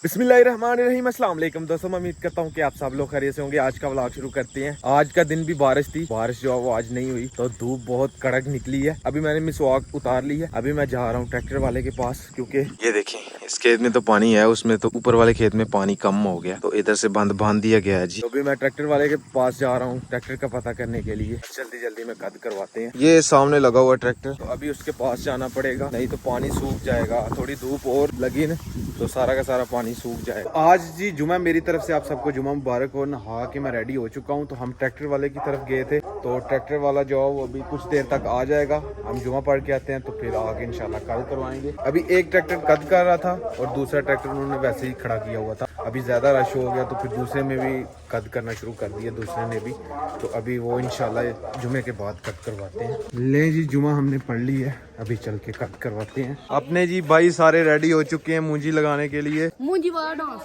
बिस्मिल्लाहिर्रहमानिर्रहीम, अस्सलाम वालेकुम दोस्तों। मैं उम्मीद करता हूँ कि आप सब लोग खैरियत से होंगे। आज का व्लॉग शुरू करते हैं। आज का दिन भी बारिश थी, बारिश जो है वो आज नहीं हुई, तो धूप बहुत कड़क निकली है। अभी मैंने मिसवाक उतार ली है। अभी मैं जा रहा हूँ ट्रैक्टर वाले के पास, क्योंकि ये देखें इस खेत में तो पानी है, उसमें तो ऊपर वाले खेत में पानी कम हो गया, तो इधर से बांध दिया गया है जी। तो अभी मैं ट्रैक्टर वाले के पास जा रहा हूँ ट्रैक्टर का पता करने के लिए। जल्दी जल्दी में कद करवाते हैं। ये सामने लगा हुआ ट्रैक्टर, तो अभी उसके पास जाना पड़ेगा, नहीं तो पानी सूख जाएगा। थोड़ी धूप और लगी न तो सारा का सारा पानी सूख जाएगा। आज जी जुमा, मेरी तरफ से आप सबको जुमा मुबारक हो। नहा के मैं रेडी हो चुका हूँ, तो हम ट्रैक्टर वाले की तरफ गए थे, तो ट्रैक्टर वाला जो है वो अभी कुछ देर तक आ जाएगा। हम जुमा पढ़ के आते हैं, तो फिर आगे इंशाल्लाह कद करवाएंगे। अभी एक ट्रैक्टर कद कर रहा था और दूसरा ट्रैक्टर उन्होंने वैसे ही खड़ा किया हुआ था। अभी ज्यादा रश हो गया, तो फिर दूसरे में भी कद करना शुरू कर दिया, दूसरे ने भी। तो अभी वो इंशाल्लाह जुमे के बाद कद करवाते हैं। ले जी, जुमा हमने पढ़ ली है, अभी चल के कद करवाते हैं। अपने जी भाई सारे रेडी हो चुके हैं मूंजी लगाने के लिए। मूंजी वाला डांस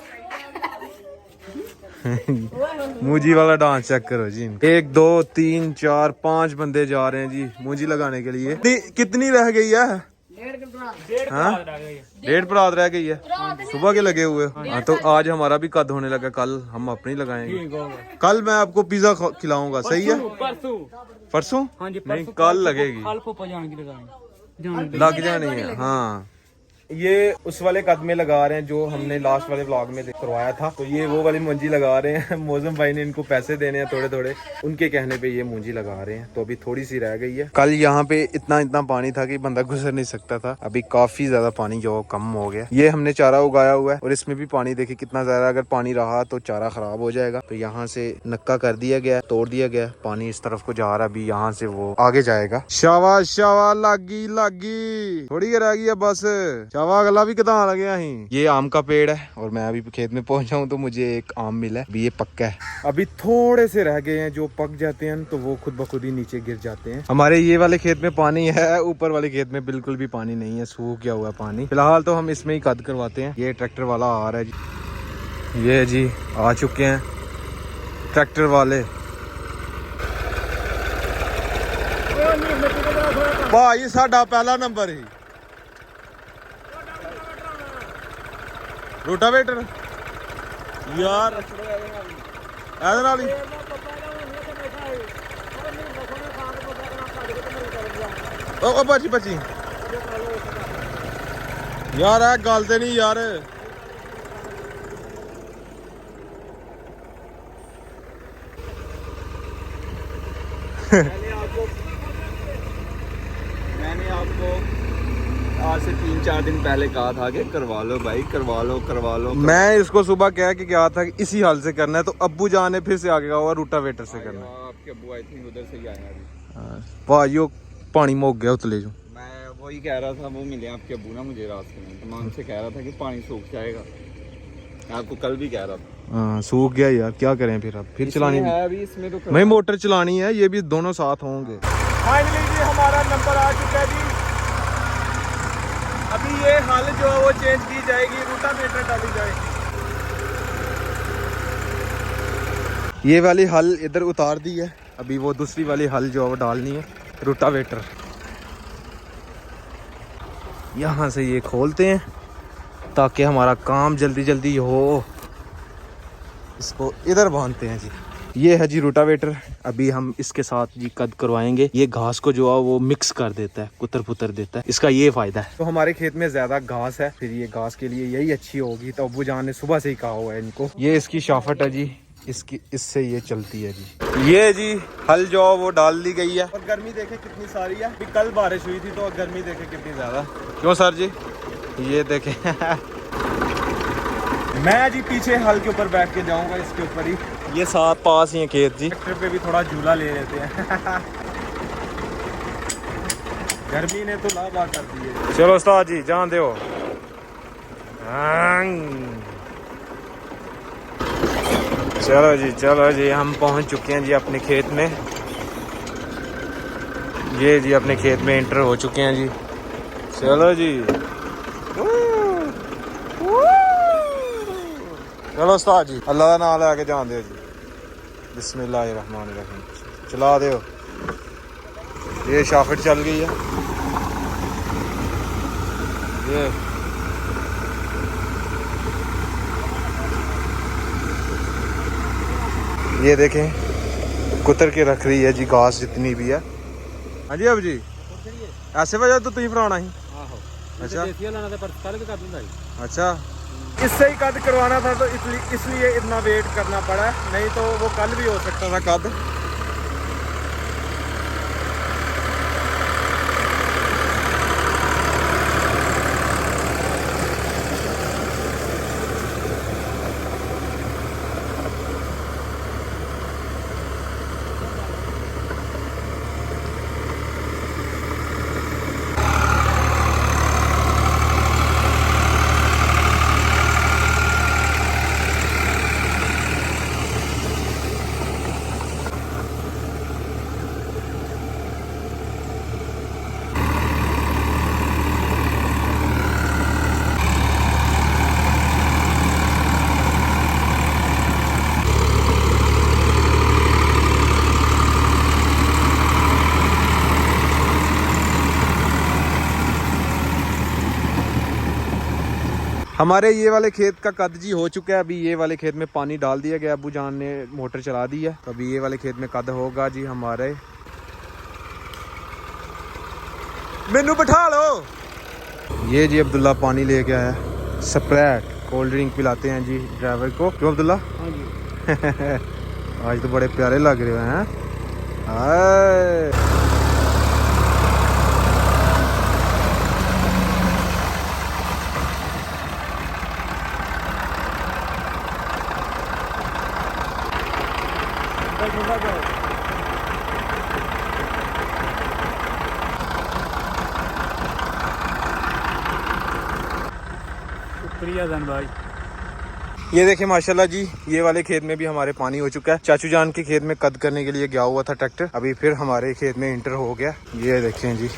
मूंजी वाला डांस चेक करो जी। 1 2 3 4 5 बंदे जा रहे हैं जी मूंजी लगाने के लिए। कितनी रह गई है? 1.5 परात रह गई है। सुबह के लगे हुए। हाँ, तो आज हमारा भी कद होने लगा, कल हम अपनी लगाएंगे। कल मैं आपको पिज्जा खिलाऊंगा, सही है? परसों? नहीं, कल लगेगी, लग जानी है। हाँ, ये उस वाले कद में लगा रहे हैं जो हमने लास्ट वाले व्लॉग में करवाया था। तो ये वो वाली मूंजी लगा रहे हैं। मौजम भाई ने इनको पैसे देने हैं थोड़े थोड़े, उनके कहने पे ये मूंजी लगा रहे हैं। तो अभी थोड़ी सी रह गई है। कल यहाँ पे इतना पानी था कि बंदा गुजर नहीं सकता था। अभी काफी ज्यादा पानी जो कम हो गया। ये हमने चारा उगाया हुआ है और इसमें भी पानी देखिए कितना ज्यादा। अगर पानी रहा तो चारा खराब हो जाएगा। तो यहाँ से नक्का कर दिया गया, तोड़ दिया गया, पानी इस तरफ को जा रहा। अभी यहाँ से वो आगे जाएगा। शाबाश शाबाश, लागी थोड़ी रह गई है बस। शाबाश, गला भी कितना लगे ही। ये आम का पेड़ है और मैं अभी खेत में पहुंचा हूँ, तो मुझे एक आम मिला है। अभी ये पक्का है, अभी थोड़े से रह गए हैं। जो पक जाते हैं तो वो खुद ब खुद ही नीचे गिर जाते हैं। हमारे ये वाले खेत में पानी है, ऊपर वाले खेत में बिल्कुल भी पानी नहीं है, सूख गया हुआ पानी। फिलहाल तो हम इसमें ही कद करवाते हैं। ये ट्रैक्टर वाला आ रहा है जी। ये जी आ चुके हैं ट्रैक्टर वाले। भाई साडा पहला नंबर ही रोटावेटर यार, बची यार है गल ते नहीं यार। मैंने आपको आज से 3-4 दिन पहले कहा था कि करवा लो भाई, करवा लो। मैं इसको सुबह कह के गया था कि इसी हाल से करना है, तो अब्बू जान ने फिर से आगे कहा हुआ रूटावेटर से करना है। आपके अब्बू आई थिंक उधर से ही आए अभी। भाई पानी मोक गया उतले जो। मैं वही कह रहा था, वो मिले आपके अब्बू ना मुझे रास्ते में, तो मैं उनसे कह रहा था कि पानी सूख जाएगा। मैं आपको कल भी कह रहा था। हाँ, सूख गया यार, क्या करें फिर। अब फिर चलानी है अभी इसमें तो नहीं, मोटर चलानी है, ये भी दोनों साथ होंगे। फाइनली जी हमारा नंबर आ चुका है जी। अभी ये हल जो है वो चेंज की जाएगी, रूटावेटर डाली जाएगी। ये वाली हल इधर उतार दी है, अभी वो दूसरी वाली हल जो है वो डालनी है, रूटावेटर। यहाँ से ये खोलते हैं ताकि हमारा काम जल्दी जल्दी हो। इसको इधर बांधते हैं जी। ये है जी रूटावेटर। अभी हम इसके साथ जी कद करवाएंगे। ये घास को जो है वो मिक्स कर देता है, कुतर पुतर देता है, इसका ये फायदा है। तो हमारे खेत में ज्यादा घास है, फिर ये घास के लिए यही अच्छी होगी। तो अब्बू जान ने सुबह से ही कहा हुआ है इनको। ये इसकी शाफट है जी, इसकी इससे ये चलती है जी। ये जी हल जो वो डाल दी गई है। और गर्मी देखे कितनी सारी है। अभी कल बारिश हुई थी तो गर्मी देखे कितनी ज्यादा। क्यों सर जी? ये देखे मैं जी पीछे हल के ऊपर बैठ के जाऊंगा, इसके ऊपर ही। ये साथ पास ही है खेत जी। ट्रैक्टर पे भी थोड़ा झूला ले लेते हैं। गर्मी ने तो लाभा कर दी है। चलो उस्ताद जी जान दो। चलो जी हम पहुंच चुके हैं जी अपने खेत में। ये जी अपने खेत में एंटर हो चुके हैं जी। चलो जी, चलो उस्ताद जी अल्लाह का नाम लेके जान दो जी। बिस्मिल्लाहिर्रहमानिर्रहीम, चला दो। ये शाफट चल गई है। ये ये देखें कुतर के रख रही है जी घास जितनी भी है। हाँ जी अब जी ऐसे वजह तो तुम फराना ही। अच्छा अच्छा इससे ही कद करवाना था तो इसलिए इतना वेट करना पड़ा, नहीं तो वो कल भी हो सकता था कद। हमारे ये वाले खेत का कद जी हो चुका है। अभी ये वाले खेत में पानी डाल दिया गया, अबू जान ने मोटर चला दी है, तो अभी ये वाले खेत में कद होगा जी हमारे। मेनू बिठा लो। ये जी अब्दुल्ला पानी लेके आया, स्प्राइट कोल्ड ड्रिंक पिलाते हैं जी ड्राइवर को। क्यों अब्दुल्ला? हाँ जी। आज तो बड़े प्यारे लग रहे हैं। शुक्रिया जन भाई। ये देखिए माशाल्लाह जी ये वाले खेत में भी हमारे पानी हो चुका है। चाचू जान के खेत में कद करने के लिए गया हुआ था ट्रैक्टर, अभी फिर हमारे खेत में इंटर हो गया। ये देखें जी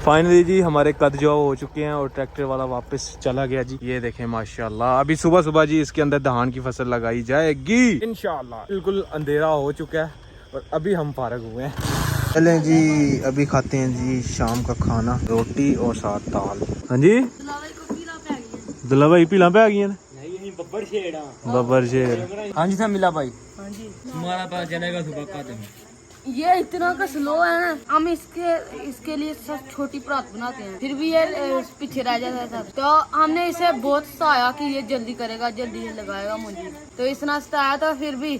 फाइनली जी हमारे कद जो हो चुके हैं और ट्रैक्टर वाला वापस चला गया जी। ये देखें माशाल्लाह अभी सुबह सुबह जी इसके अंदर धान की फसल लगाई जाएगी इंशाल्लाह। बिल्कुल अंधेरा हो चुका है और अभी हम फारग हुए हैं। चलें जी अभी खाते हैं जी शाम का खाना, रोटी और साथ दाल। हाँ जी दुल्ला भाई पीला पे आ गई बब्बर शेर। हाँ जी था मिला भाई। हाँ जी हमारा पास चलेगा सुबह का दिन। ये इतना का स्लो है ना, हम इसके लिए सब छोटी परात बनाते हैं, फिर भी ये पीछे रह जाता था। तो हमने इसे बहुत सताया कि ये जल्दी करेगा, जल्दी लगाएगा मुंजी, तो इतना सताया तो फिर भी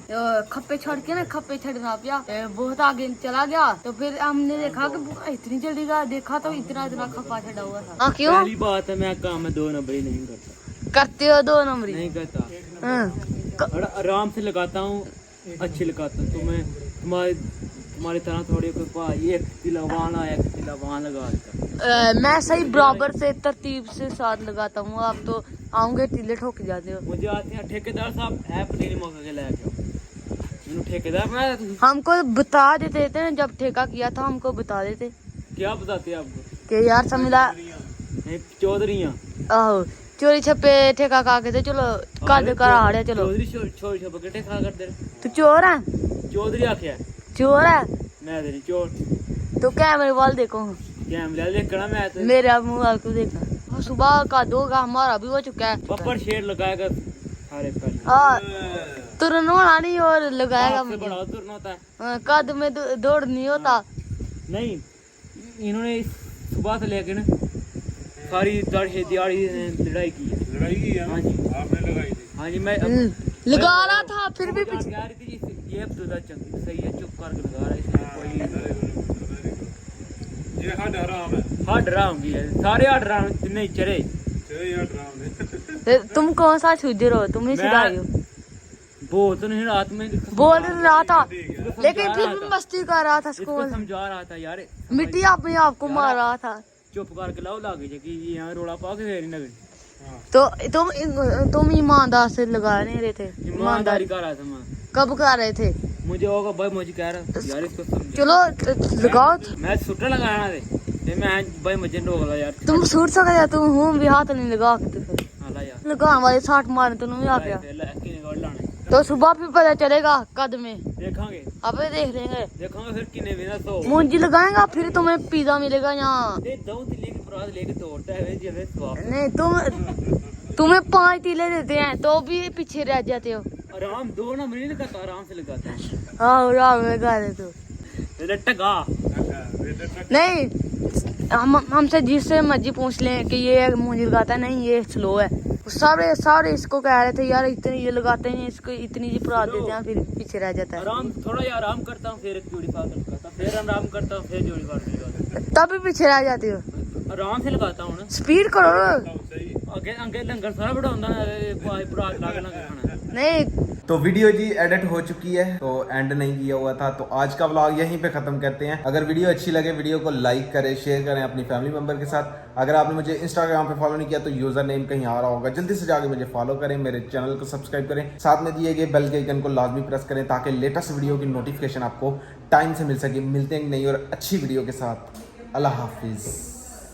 खप्पे छोड़ के ना खप्पे छड़ना पिया, बहुत आगे चला गया। तो फिर हमने देखा कि इतनी जल्दी का देखा तो इतना खप्पा छड़ा हुआ था। क्यों? पहली बात है मैं काम में 2 नंबरी नहीं करता। करते हो 2 नंबरी? नहीं करता, आराम से लगाता हूँ, अच्छी लगाता हूँ। तो मैं तुम्हारी तरह थोड़ी कोई एक तिला वहाँ एक तिला वहाँ लगा देता। मैं सही बराबर से तरतीब से साथ लगाता हूँ। आप तो आऊंगे टीले ठोक जाते हो। मुझे आते हैं ठेकेदार साहब ऐप नहीं मौका के लाया, ठेकेदार बनाया हमको बता देते थे, जब ठेका किया था हमको बता देते। क्या बताते आपको? कि यार समझा चौधरी आहो चोरी छपे ठेका खा के थे, चलो कद कर आ रहे चलो। चोरी छप के ठेका कर दे। तू चोर है? चौधरी आखिया चोर है? मैं तेरी चोर। तो कैमरे वाल देखो, कैमरे देखना मैं तो मेरा मुंह वाल क्यों देखा? सुबह का 2 का हमारा भी हो चुका है। बब्बर शेर लगाएगा सारे पहले। हाँ तुरंत होना नहीं और लगाएगा मुझे बड़ा तुरंत होता है। कद में दौड़ नहीं होता। नहीं इन्होंने सुबह से लेकर ना सारी दिहाड़ी लड़ाई की है। हाँ जी आपने लगाई थी? हाँ जी मैं लगा रहा था फिर भी पीछे आ रही थी। ये चंगी सही है, चुप करके लगा रहा है इसमें कोई ये हड हराम है। हड हराम की है, सारे हड हराम नहीं चरे हड हराम है। तुम कौन सा छुजर हो? तुम ही सुधारी हो। बोल तो नहीं रात में बोल रहा था लेकिन फिर भी मस्ती कर रहा था। स्कूल समझा रहा था यार, मिट्टी अपने आप को मार रहा था। चुप करके लाओ लागे कि यहाँ रोड़ा पा के फेरी नगर। तो तुम ईमानदार से लगा नहीं रहे थे? ईमानदारी कर रहा था मैं। कब कर रहे थे? मुझे होगा भाई, मुझे कह रहा यार इसको समझा। चलो लगाओ। मैं सुट्टा लगाना थे। ते मैं भाई मुझे नोकला यार तुम सूट सकते तुम हूं भी हाथ नहीं लगा के तो फिर हाला यार लगाने वाले 60 मारने तुम भी आ गया किने गोल लाने तो सुबह फिर पता चलेगा कद में देखांगे अबे देख लेंगे देखांगे फिर किने बिना तो मुंजी लगाएगा फिर तुम्हें पिज्जा मिलेगा यहाँ ते दो दिल्ली की परात लेके दौड़ता है जब स्वाप नहीं तुम्हें 5 तीले देते हैं तो भी पीछे रह जाते हो आराम दो ना मिनट नहीं करता आराम से लगाता है हाँ राम लगा दे तो तेरे टगा नहीं हमसे जिससे मर्जी पूछ लें कि ये मुंजी लगाता है नहीं ये स्लो है सारे इसको कह रहे थे यार इतनी ये लगाते हैं इसको इतनी जी परात देते हैं फिर पीछे रह जाता है आराम थोड़ा यार आराम करता हूँ फिर एक जोड़ी पार करता फिर आराम करता हूँ फिर जोड़ी पार लगाता तब भी पीछे रह जाते हो आराम से लगाता हूँ ना स्पीड करो आगे आगे लंगर सारा बड़ा होता है परात लाग लंगर खाना नहीं तो वीडियो जी एडिट हो चुकी है, तो एंड नहीं किया हुआ था, तो आज का व्लॉग यहीं पे खत्म करते हैं। अगर वीडियो अच्छी लगे वीडियो को लाइक करें, शेयर करें अपनी फैमिली मेंबर के साथ। अगर आपने मुझे इंस्टाग्राम पे फॉलो नहीं किया तो यूजर नेम कहीं आ रहा होगा, जल्दी से जाके मुझे फॉलो करें, मेरे चैनल को सब्सक्राइब करें, साथ में दिए गए बेल के आइकन को लाजमी प्रेस करें ताकि लेटेस्ट वीडियो की नोटिफिकेशन आपको टाइम से मिल सके। मिलते हैं नई और अच्छी वीडियो के साथ। अल्लाह हाफिज।